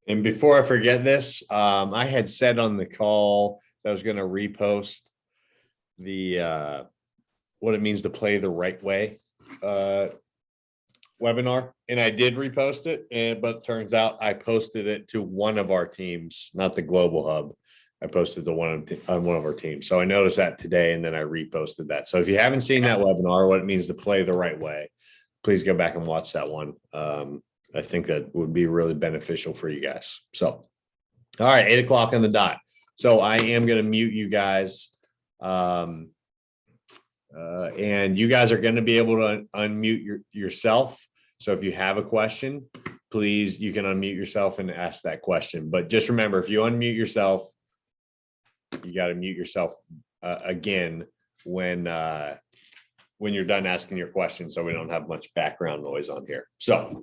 And before I forget this, I had said on the call that I was going to repost the what it means to play the right way webinar, and I did repost it, but it turns out I posted it to one of our teams, not the global hub. I posted the one on one of our teams. So I noticed that today, and then I reposted that. So if you haven't seen that webinar, what it means to play the right way, please go back and watch that one. I think that would be really beneficial for you guys. So, all right, 8 o'clock on the dot. So I am going to mute you guys. And you guys are going to be able to unmute yourself. So if you have a question, please, you can unmute yourself and ask that question. But just remember, if you unmute yourself, you got to mute yourself again when you're done asking your question, so we don't have much background noise on here. So,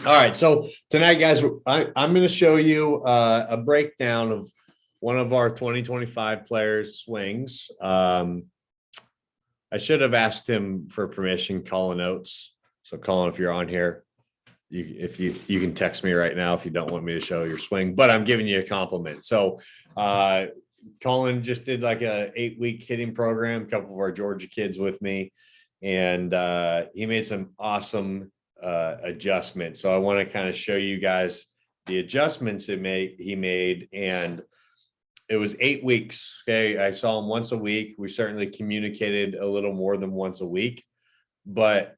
all right. So tonight, guys, I'm going to show you a breakdown of one of our 2025 players' swings. I should have asked him for permission, Colin Oates. So Colin, if you're on here, you can text me right now if you don't want me to show your swing, but I'm giving you a compliment. So Colin just did like a 8-week hitting program, a couple of our Georgia kids with me, and he made some awesome adjustments. So I want to kind of show you guys the adjustments he made, and it was 8 weeks. Okay. I saw him once a week. We certainly communicated a little more than once a week, but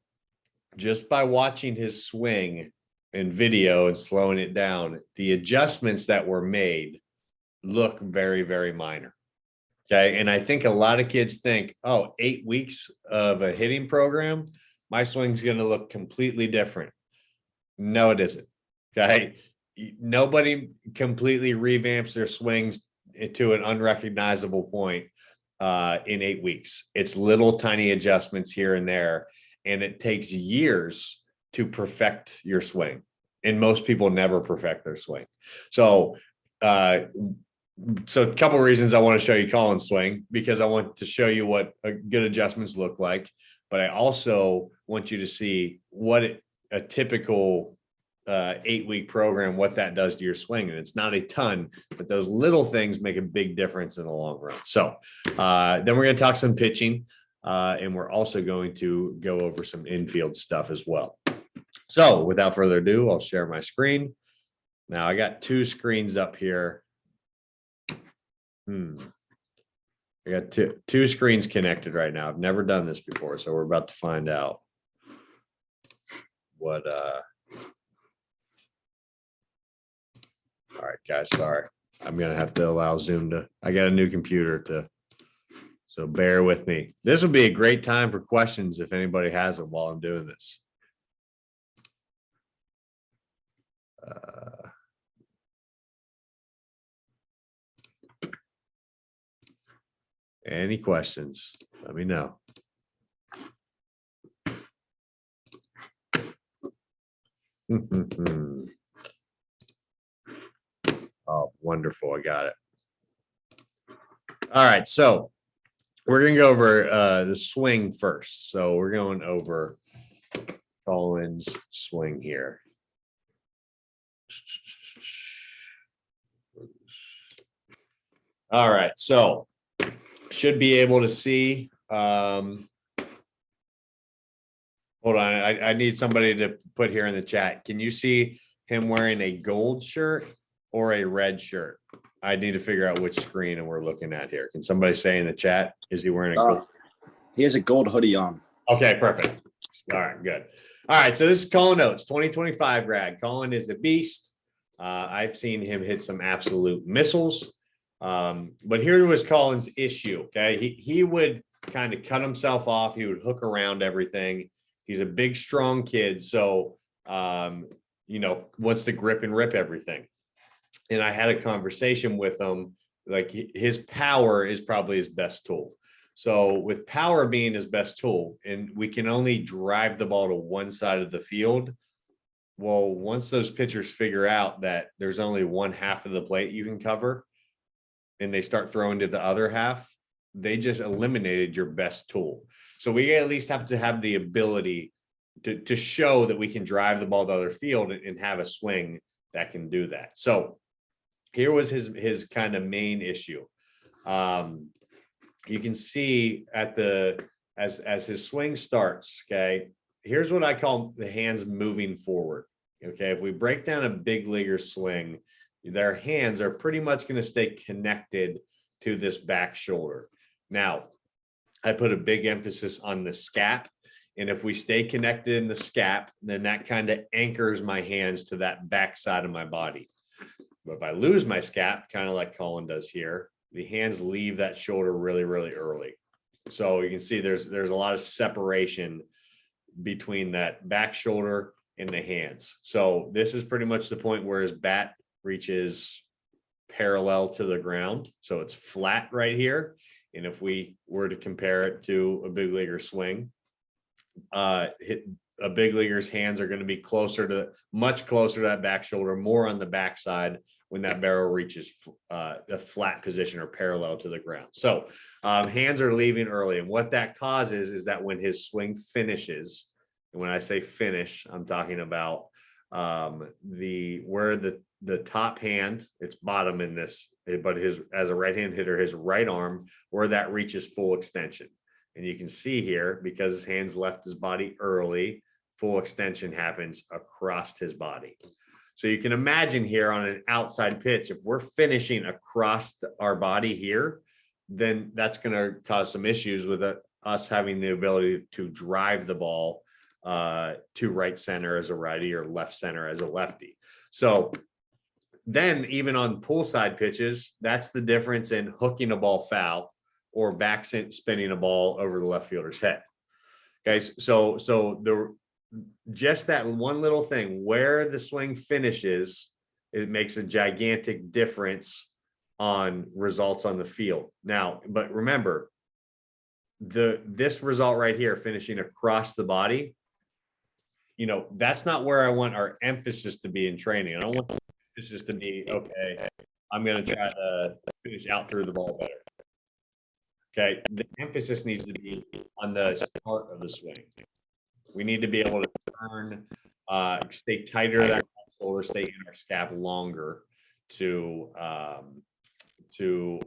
just by watching his swing and video and slowing it down, the adjustments that were made look very, very minor. Okay. And I think a lot of kids think, oh, 8 weeks of a hitting program, my swing's going to look completely different. No, it isn't. Okay. Nobody completely revamps their swings to an unrecognizable point in 8 weeks. It's little tiny adjustments here and there, and it takes years to perfect your swing. And most people never perfect their swing. So a couple of reasons I want to show you Colin's swing, because I want to show you what good adjustments look like, but I also want you to see what a typical 8-week program, what that does to your swing. And it's not a ton, but those little things make a big difference in the long run. So then we're going to talk some pitching, and we're also going to go over some infield stuff as well. So without further ado, I'll share my screen. Now I got two screens up here. I got two screens connected right now. I've never done this before, so we're about to find out what all right, guys, sorry. I'm going to have to allow Zoom to, I got a new computer so bear with me. This will be a great time for questions if anybody has them while I'm doing this. Any questions? Let me know. Oh, wonderful. I got it. All right. So we're going to go over the swing first. So we're going over Colin's swing here. All right. So should be able to see. Hold on. I need somebody to put here in the chat. Can you see him wearing a gold shirt or a red shirt? I need to figure out which screen and we're looking at here. Can somebody say in the chat, is he wearing a gold? He has a gold hoodie on. Okay, perfect. All right, good. All right, so this is Colin Oates, 2025 grad. Colin is a beast. I've seen him hit some absolute missiles. But here was Colin's issue. Okay, he would kind of cut himself off. He would hook around everything. He's a big, strong kid, so wants to grip and rip everything. And I had a conversation with him, like his power is probably his best tool. So with power being his best tool, and we can only drive the ball to one side of the field. Well, once those pitchers figure out that there's only one half of the plate you can cover, and they start throwing to the other half, they just eliminated your best tool. So we at least have to have the ability to show that we can drive the ball to the other field and have a swing that can do that. So here was his kind of main issue. You can see as his swing starts, okay, here's what I call the hands moving forward. Okay, if we break down a big leaguer swing, their hands are pretty much going to stay connected to this back shoulder. Now, I put a big emphasis on the scap. And if we stay connected in the scap, then that kind of anchors my hands to that back side of my body. But if I lose my scap, kind of like Colin does here, the hands leave that shoulder really, really early. So you can see there's a lot of separation between that back shoulder and the hands. So this is pretty much the point where his bat reaches parallel to the ground. So it's flat right here. And if we were to compare it to a big leaguer swing, a big leaguer's hands are going to be much closer to that back shoulder, more on the backside when that barrel reaches a flat position or parallel to the ground. So hands are leaving early. And what that causes is that when his swing finishes, and when I say finish, I'm talking about where the top hand, it's bottom in this, but as a right-hand hitter, his right arm, where that reaches full extension. And you can see here, because his hands left his body early, full extension happens across his body. So you can imagine here on an outside pitch, if we're finishing across our body here, then that's going to cause some issues with us having the ability to drive the ball to right center as a righty or left center as a lefty. So then even on poolside pitches, that's the difference in hooking a ball foul or back spinning a ball over the left fielder's head. Guys, so just that one little thing where the swing finishes, it makes a gigantic difference on results on the field. Now, but remember, this result right here, finishing across the body, that's not where I want our emphasis to be in training. I don't want the emphasis to be, okay, I'm going to try to finish out through the ball better. Okay, the emphasis needs to be on the start of the swing. We need to be able to turn, stay tighter that shoulder, stay in our scap longer to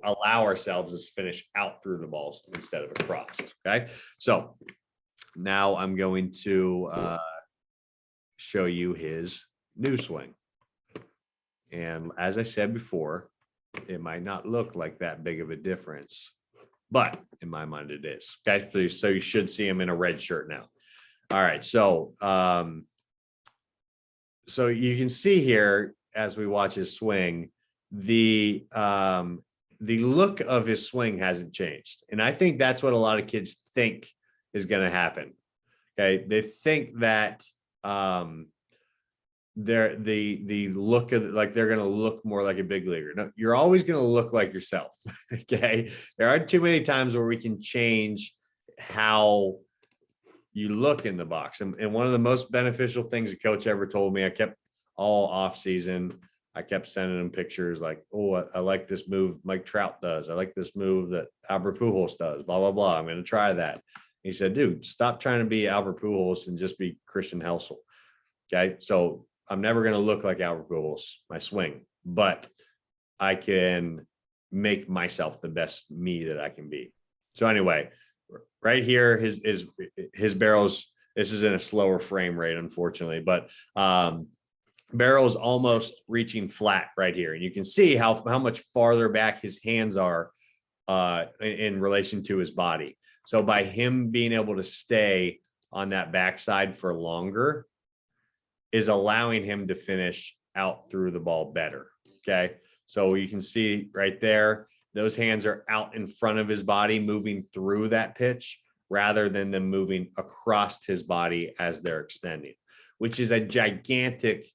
allow ourselves to finish out through the balls instead of across. Okay, so now I'm going to show you his new swing. And as I said before, it might not look like that big of a difference, but in my mind it is. Okay, so you should see him in a red shirt now. All right, so so you can see here as we watch his swing, the look of his swing hasn't changed, and I think that's what a lot of kids think is going to happen. Okay, they think that the look of like they're going to look more like a big leaguer. No, you're always going to look like yourself. Okay, there aren't too many times where we can change how you look in the box. And one of the most beneficial things a coach ever told me, I kept all off season, I kept sending him pictures like, oh, I like this move Mike Trout does. I like this move that Albert Pujols does, blah, blah, blah. I'm going to try that. He said, dude, stop trying to be Albert Pujols and just be Christian Helsel. Okay. So I'm never going to look like Albert Pujols, my swing, but I can make myself the best me that I can be. So anyway, right here, his barrels, this is in a slower frame rate, unfortunately, but barrels almost reaching flat right here. And you can see how much farther back his hands are in relation to his body. So by him being able to stay on that backside for longer is allowing him to finish out through the ball better. Okay. So you can see right there, those hands are out in front of his body, moving through that pitch rather than them moving across his body as they're extending, which is a gigantic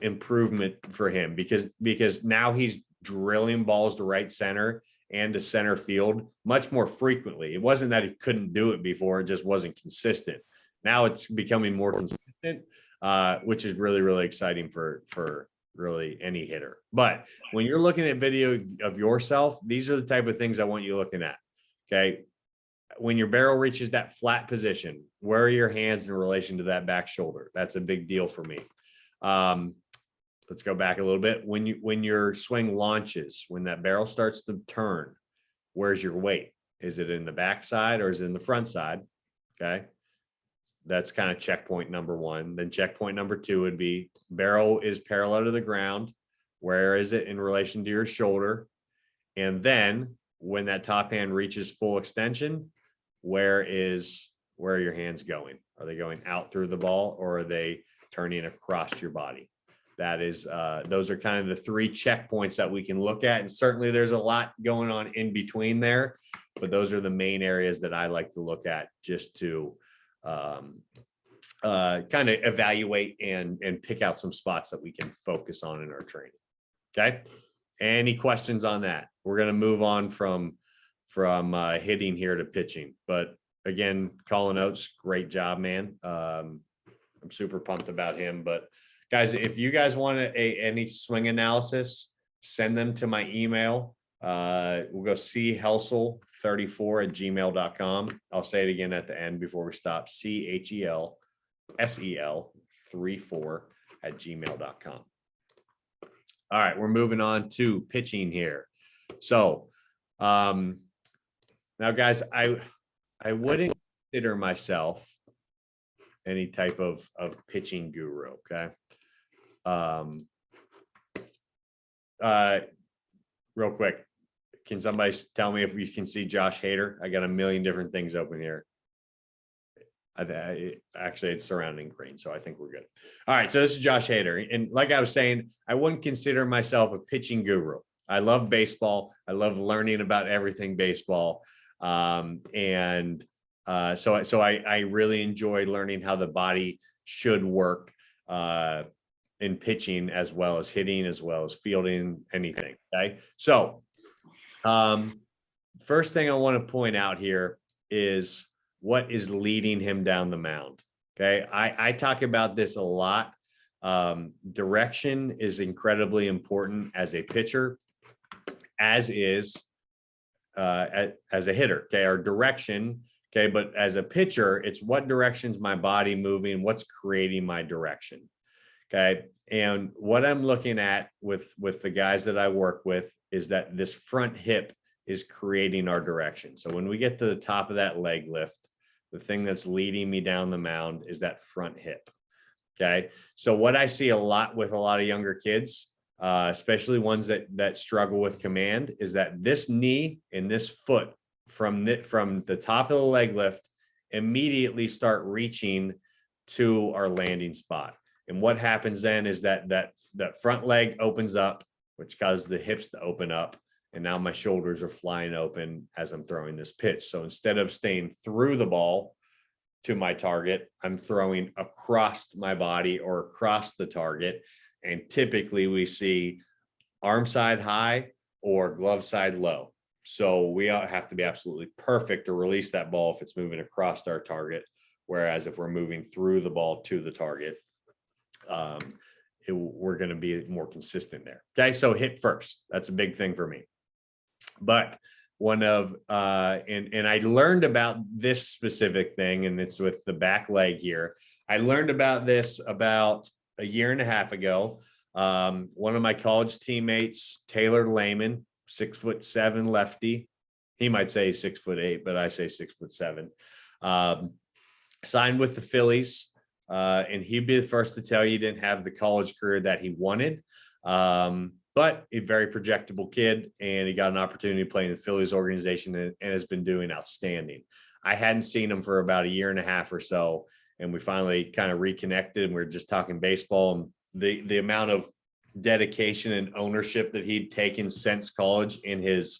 improvement for him because now he's drilling balls to right center and to center field much more frequently. It wasn't that he couldn't do it before, it just wasn't consistent. Now it's becoming more consistent, which is really, really exciting for really any hitter. But when you're looking at video of yourself, these are the type of things I want you looking at. Okay. When your barrel reaches that flat position, where are your hands in relation to that back shoulder? That's a big deal for me. Let's go back a little bit. When your swing launches, when that barrel starts to turn, where's your weight? Is it in the back side or is it in the front side? Okay. That's kind of checkpoint number one. Then checkpoint number two would be barrel is parallel to the ground. Where is it in relation to your shoulder? And then when that top hand reaches full extension, where are your hands going? Are they going out through the ball or are they turning across your body? That is, those are kind of the three checkpoints that we can look at. And certainly there's a lot going on in between there, but those are the main areas that I like to look at just to kind of evaluate and pick out some spots that we can focus on in our training. Okay. Any questions on that? We're going to move on from hitting here to pitching, but again, Colin Oates, great job, man. I'm super pumped about him, but guys, if you guys want any swing analysis, send them to my email. We'll go chelsel34@gmail.com. I'll say it again at the end before we stop. chelsel34@gmail.com. All right, we're moving on to pitching here. So now, guys, I wouldn't consider myself any type of pitching guru. Okay. Real quick, can somebody tell me if you can see Josh Hader? I got a million different things open here. Actually, it's surrounding green, so I think we're good. All right, so this is Josh Hader, and like I was saying, I wouldn't consider myself a pitching guru. I love baseball. I love learning about everything baseball, so I really enjoy learning how the body should work in pitching, as well as hitting, as well as fielding, anything. Okay, so first thing I want to point out here is what is leading him down the mound. Okay, I talk about this a lot. Direction is incredibly important as a pitcher, as is as a hitter. Okay, our direction. Okay, but as a pitcher, it's what direction's my body moving, what's creating my direction. Okay, and what I'm looking at with the guys that I work with is that this front hip is creating our direction. So when we get to the top of that leg lift, the thing that's leading me down the mound is that front hip. Okay, so what I see a lot with a lot of younger kids, especially ones that struggle with command, is that this knee and this foot from the top of the leg lift immediately start reaching to our landing spot. And what happens then is that front leg opens up, which causes the hips to open up. And now my shoulders are flying open as I'm throwing this pitch. So instead of staying through the ball to my target, I'm throwing across my body or across the target. And typically we see arm side high or glove side low. So we have to be absolutely perfect to release that ball if it's moving across our target. Whereas if we're moving through the ball to the target, we're going to be more consistent there. Okay, so hit first. That's a big thing for me. But one of and I learned about this specific thing, and it's with the back leg here. I learned about this about a year and a half ago. One of my college teammates, Taylor Lehman, 6'7" lefty. He might say 6'8", but I say 6'7". Signed with the Phillies. And he'd be the first to tell you he didn't have the college career that he wanted. But a very projectable kid, and he got an opportunity to play in the Phillies organization and has been doing outstanding. I hadn't seen him for about a year and a half or so, and we finally kind of reconnected, and we were just talking baseball, and the amount of dedication and ownership that he'd taken since college in his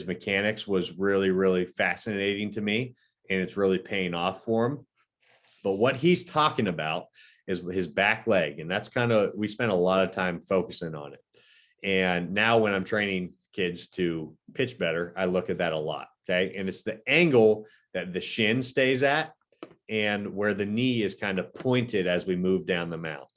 mechanics was really, really fascinating to me, and it's really paying off for him. But what he's talking about is his back leg. And that's we spent a lot of time focusing on it. And now when I'm training kids to pitch better, I look at that a lot. Okay. And it's the angle that the shin stays at and where the knee is kind of pointed as we move down the mound.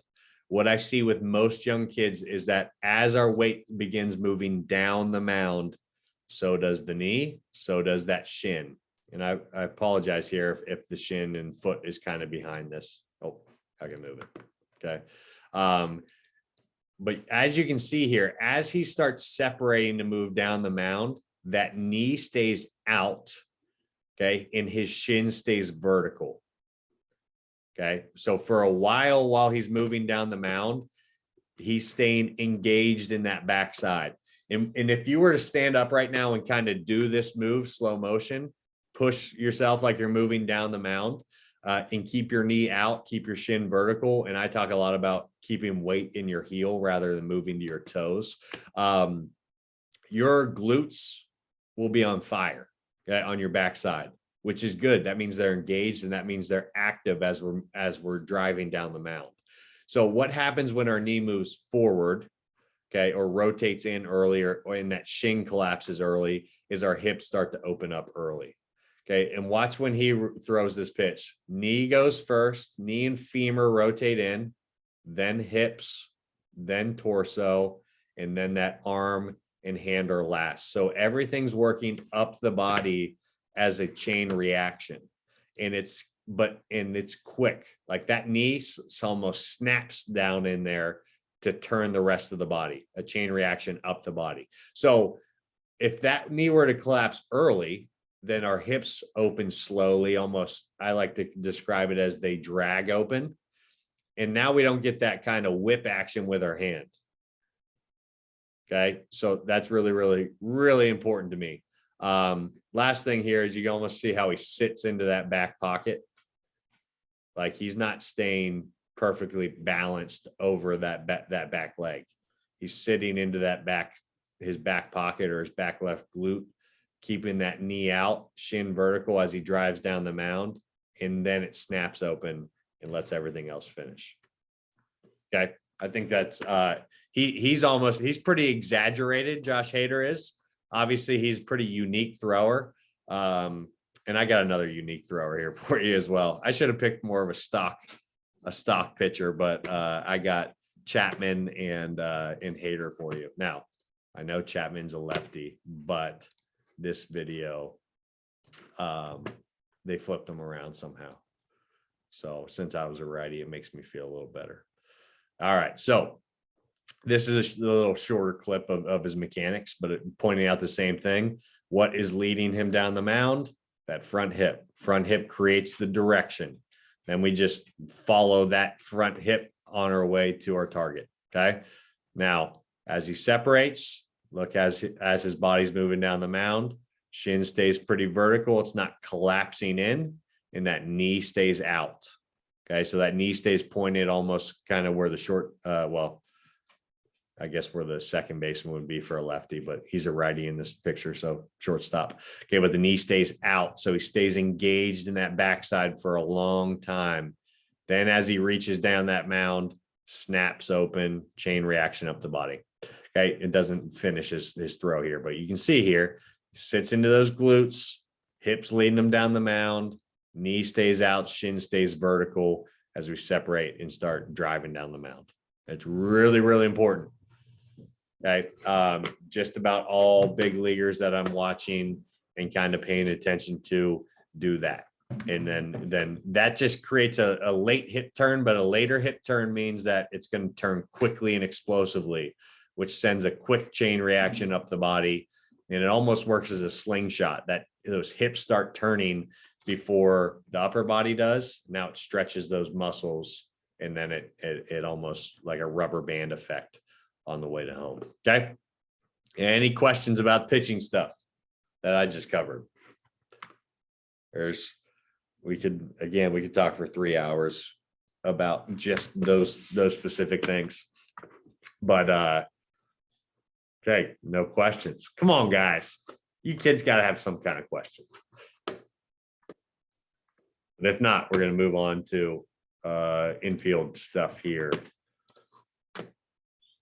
what I see with most young kids is that as our weight begins moving down the mound, so does the knee, so does that shin. And I apologize here if the shin and foot is kind of behind this. Oh, I can move it. Okay. But as you can see here, as he starts separating to move down the mound, that knee stays out. Okay. And his shin stays vertical. Okay. So for a while he's moving down the mound, he's staying engaged in that backside. And if you were to stand up right now and kind of do this move, slow motion, push yourself like you're moving down the mound, and keep your knee out, keep your shin vertical. And I talk a lot about keeping weight in your heel rather than moving to your toes. Your glutes will be on fire, okay, on your backside, which is good. That means they're engaged and that means they're active as we're driving down the mound. So what happens when our knee moves forward, okay, or rotates in earlier, or in that shin collapses early, is our hips start to open up early. Okay, and watch when he throws this pitch. Knee goes first, knee and femur rotate in, then hips, then torso, and then that arm and hand are last. So everything's working up the body as a chain reaction. And it's quick. Like that knee almost snaps down in there to turn the rest of the body, a chain reaction up the body. So if that knee were to collapse early, then our hips open slowly, almost, I like to describe it as they drag open. And now we don't get that kind of whip action with our hand. Okay. So that's really, really, really important to me. Last thing here is you can almost see how he sits into that back pocket. Like he's not staying perfectly balanced over that back leg. He's sitting into that his back pocket or his back left glute, keeping that knee out, shin vertical as he drives down the mound, and then it snaps open and lets everything else finish. Okay. I think that's he's pretty exaggerated. Josh Hader is. Obviously, he's a pretty unique thrower. And I got another unique thrower here for you as well. I should have picked more of a stock pitcher, but I got Chapman and Hader for you. Now, I know Chapman's a lefty, but this video, they flipped him around somehow. So since I was a righty, it makes me feel a little better. All right. So this is a little shorter clip of his mechanics, but pointing out the same thing. What is leading him down the mound? That front hip. Front hip creates the direction. And we just follow that front hip on our way to our target. Okay. Now, as he separates, look, as his body's moving down the mound, shin stays pretty vertical. It's not collapsing in, and that knee stays out. Okay. So that knee stays pointed almost kind of where the short, I guess where the second baseman would be for a lefty, but he's a righty in this picture, so shortstop. Okay, but the knee stays out, so he stays engaged in that backside for a long time. Then as he reaches down that mound, snaps open, chain reaction up the body. Okay, it doesn't finish his throw here, but you can see here, sits into those glutes, hips leading him down the mound, knee stays out, shin stays vertical as we separate and start driving down the mound. It's really, really important. Okay. Just about all big leaguers that I'm watching and kind of paying attention to do that. And then that just creates a late hip turn, but a later hip turn means that it's going to turn quickly and explosively, which sends a quick chain reaction up the body. And it almost works as a slingshot, that those hips start turning before the upper body does. Now it stretches those muscles, and then it almost like a rubber band effect on the way to home. Okay. Any questions about pitching stuff that I just covered? We could talk for 3 hours about just those specific things. But okay, no questions. Come on, guys. You kids got to have some kind of question. And if not, we're going to move on to infield stuff here.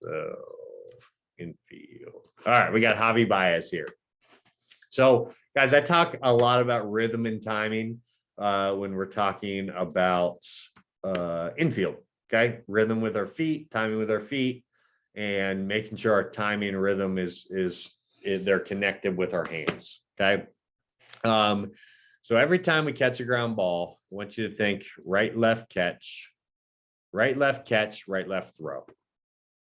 So infield. All right, we got Javi Baez here. So guys, I talk a lot about rhythm and timing when we're talking about infield. Okay. Rhythm with our feet, timing with our feet, and making sure our timing and rhythm is they're connected with our hands. Okay. So every time we catch a ground ball, I want you to think right, left catch, right, left catch, right, left throw.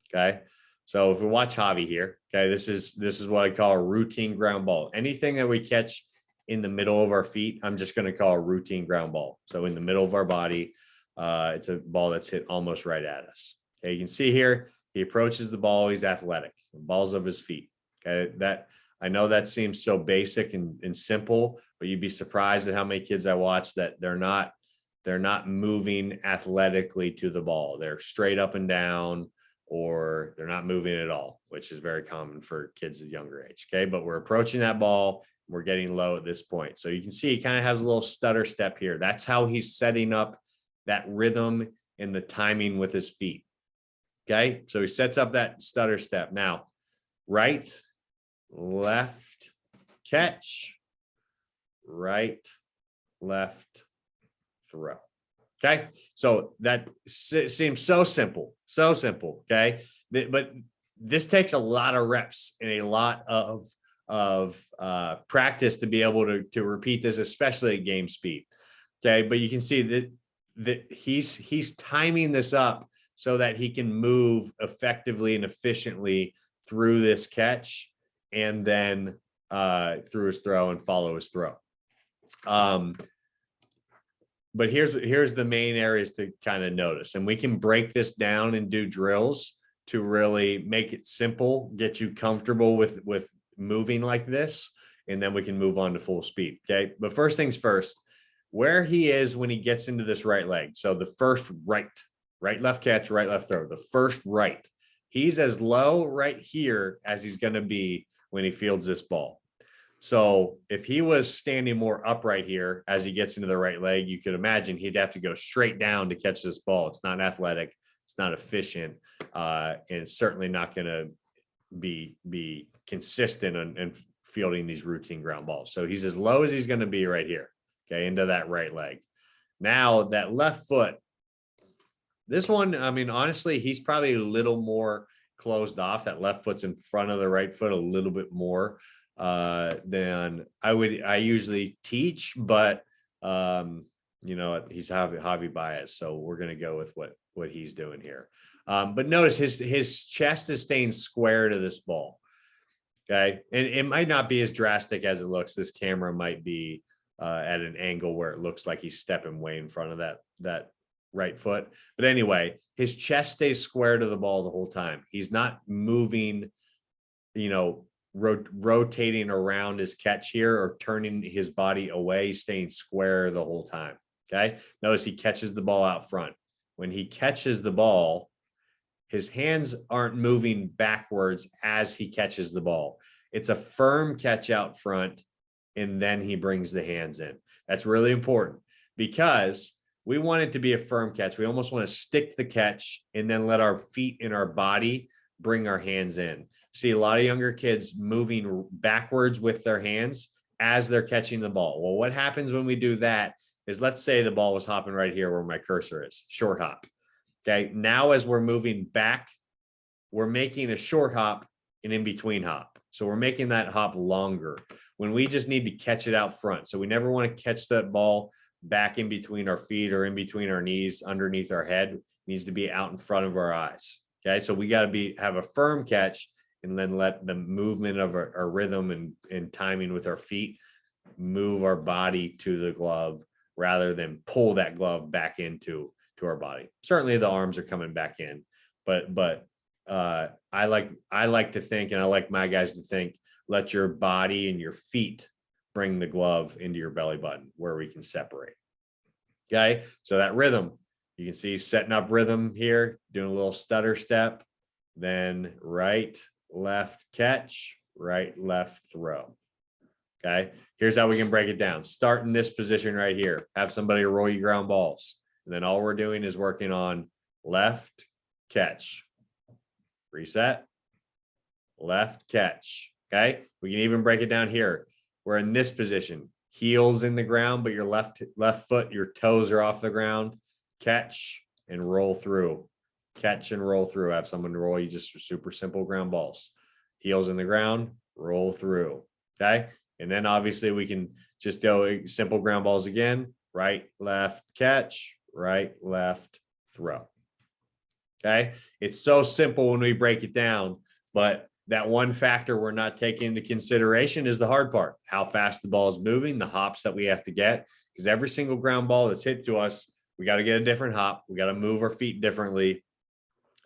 Okay. So if we watch Javi here, okay, this is what I call a routine ground ball. Anything that we catch in the middle of our feet, I'm just going to call a routine ground ball. So in the middle of our body, it's a ball that's hit almost right at us. Okay, you can see here, he approaches the ball, he's athletic, the ball's of his feet. Okay, that I know that seems so basic and simple, but you'd be surprised at how many kids I watch that they're not moving athletically to the ball. They're straight up and down, or they're not moving at all, which is very common for kids at younger age. Okay, but we're approaching that ball. We're getting low at this point. So you can see he kind of has a little stutter step here. That's how he's setting up that rhythm and the timing with his feet. Okay, so he sets up that stutter step. Now, right, left, catch, right, left, throw. Okay, so that seems so simple, so simple. Okay, but this takes a lot of reps and a lot of practice to be able to repeat this, especially at game speed. Okay, but you can see that he's timing this up so that he can move effectively and efficiently through this catch and then through his throw and follow his throw. But here's the main areas to kind of notice, and we can break this down and do drills to really make it simple, get you comfortable with moving like this, and then we can move on to full speed. Okay, but first things first, where he is when he gets into this right leg. So the first right, left catch, right, left throw, the first right, he's as low right here as he's going to be when he fields this ball. So if he was standing more upright here as he gets into the right leg, you could imagine he'd have to go straight down to catch this ball. It's not athletic, it's not efficient, and it's certainly not going to be consistent and fielding these routine ground balls. So he's as low as he's going to be right here. Okay, into that right leg. Now that left foot, this one, I mean, honestly, he's probably a little more closed off. That left foot's in front of the right foot a little bit more than I usually teach, but he's Javi Baez, so we're going to go with what he's doing here. But notice his chest is staying square to this ball. Okay, and it might not be as drastic as it looks. This camera might be at an angle where it looks like he's stepping way in front of that right foot. But anyway, his chest stays square to the ball the whole time. He's not moving, rotating around his catch here or turning his body away, staying square the whole time. Okay, notice he catches the ball out front. When he catches the ball, his hands aren't moving backwards as he catches the ball. It's a firm catch out front, and then he brings the hands in. That's really important because we want it to be a firm catch. We almost want to stick the catch and then let our feet and our body bring our hands in. See a lot of younger kids moving backwards with their hands as they're catching the ball. Well, what happens when we do that is, let's say the ball was hopping right here where my cursor is, short hop. Okay, now as we're moving back, we're making a short hop and in between hop. So we're making that hop longer when we just need to catch it out front. So we never want to catch that ball back in between our feet or in between our knees, underneath our head. It needs to be out in front of our eyes. Okay, so we got to have a firm catch and then let the movement of our rhythm and timing with our feet move our body to the glove rather than pull that glove back into our body. Certainly the arms are coming back in, but I like to think, and I like my guys to think, let your body and your feet bring the glove into your belly button where we can separate. Okay, so that rhythm, you can see setting up rhythm here, doing a little stutter step, then right, left catch, right, left throw. Okay, here's how we can break it down. Start in this position right here. Have somebody roll you ground balls. And then all we're doing is working on left catch, reset, left catch. Okay, we can even break it down here. We're in this position, heels in the ground, but your left foot, your toes are off the ground. Catch, and roll through. Catch and roll through. Have someone roll you just super simple ground balls. Heels in the ground, roll through. Okay. And then obviously we can just go simple ground balls again. Right, left, catch, right, left, throw. Okay. It's so simple when we break it down, but that one factor we're not taking into consideration is the hard part. How fast the ball is moving, the hops that we have to get, because every single ground ball that's hit to us, we got to get a different hop. We got to move our feet differently.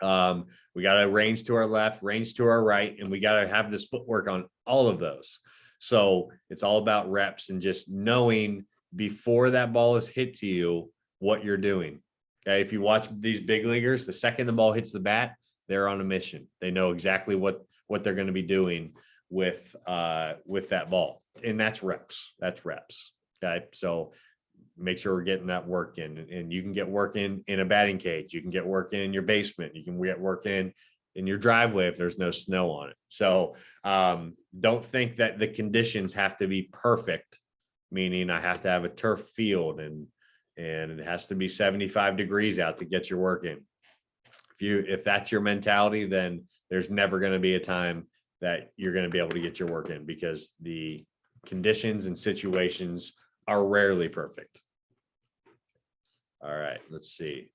We got to range to our left, range to our right, and we got to have this footwork on all of those. So it's all about reps and just knowing before that ball is hit to you what you're doing. Okay. If you watch these big leaguers, the second the ball hits the bat, they're on a mission. They know exactly what they're going to be doing with that ball. And that's reps. That's reps. Okay. So make sure we're getting that work in, and you can get work in a batting cage. You can get work in your basement. You can get work in your driveway if there's no snow on it. So don't think that the conditions have to be perfect, meaning I have to have a turf field and it has to be 75 degrees out to get your work in. If that's your mentality, then there's never going to be a time that you're going to be able to get your work in, because the conditions and situations are rarely perfect. All right, let's see.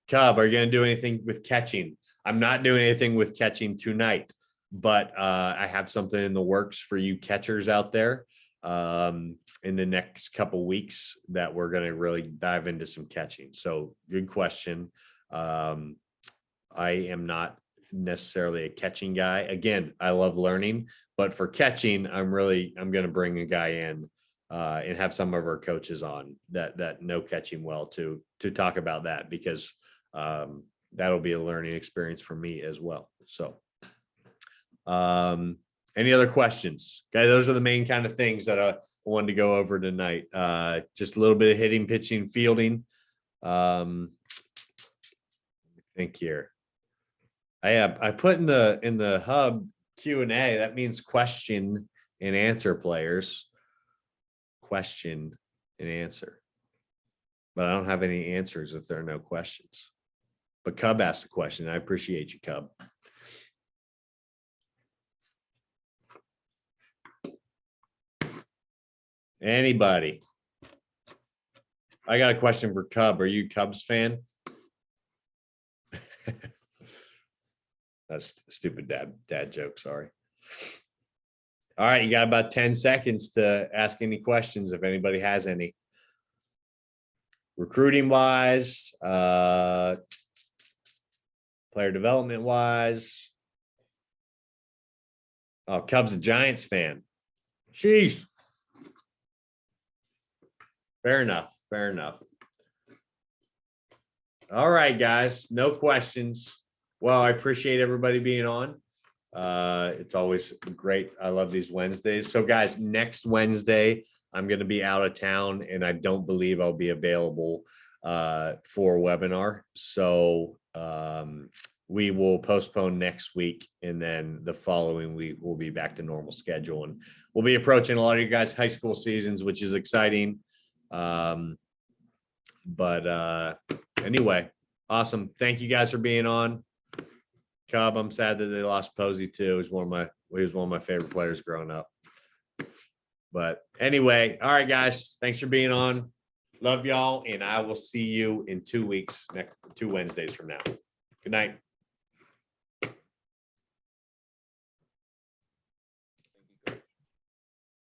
Cub, are you going to do anything with catching? I'm not doing anything with catching tonight, but I have something in the works for you catchers out there in the next couple weeks that we're going to really dive into some catching. So good question. I am not necessarily a catching guy. Again, I love learning, but for catching, I'm going to bring a guy in and have some of our coaches on that know catching well to talk about that, because that'll be a learning experience for me as well. So any other questions? Okay, those are the main kind of things that I wanted to go over tonight. Just a little bit of hitting, pitching, fielding. Think here. I put in the hub Q&A. That means question and answer, players. Question and answer. But I don't have any answers if there are no questions. But Cub asked a question. I appreciate you, Cub. Anybody? I got a question for Cub. Are you a Cubs fan? That's a stupid dad joke. Sorry. All right, you got about 10 seconds to ask any questions if anybody has any. Recruiting wise, player development wise. Oh, Cubs a Giants fan. Sheesh. Fair enough. Fair enough. All right, guys. No questions. Well, I appreciate everybody being on. It's always great. I love these Wednesdays. So, guys, next Wednesday, I'm going to be out of town, and I don't believe I'll be available for a webinar. So we will postpone next week, and then the following week we'll be back to normal schedule. And we'll be approaching a lot of you guys' high school seasons, which is exciting. But anyway, awesome. Thank you guys for being on. Cub, I'm sad that they lost Posey too. He was one of my favorite players growing up. But anyway, all right, guys. Thanks for being on. Love y'all, and I will see you in 2 weeks, next 2 Wednesdays from now. Good night.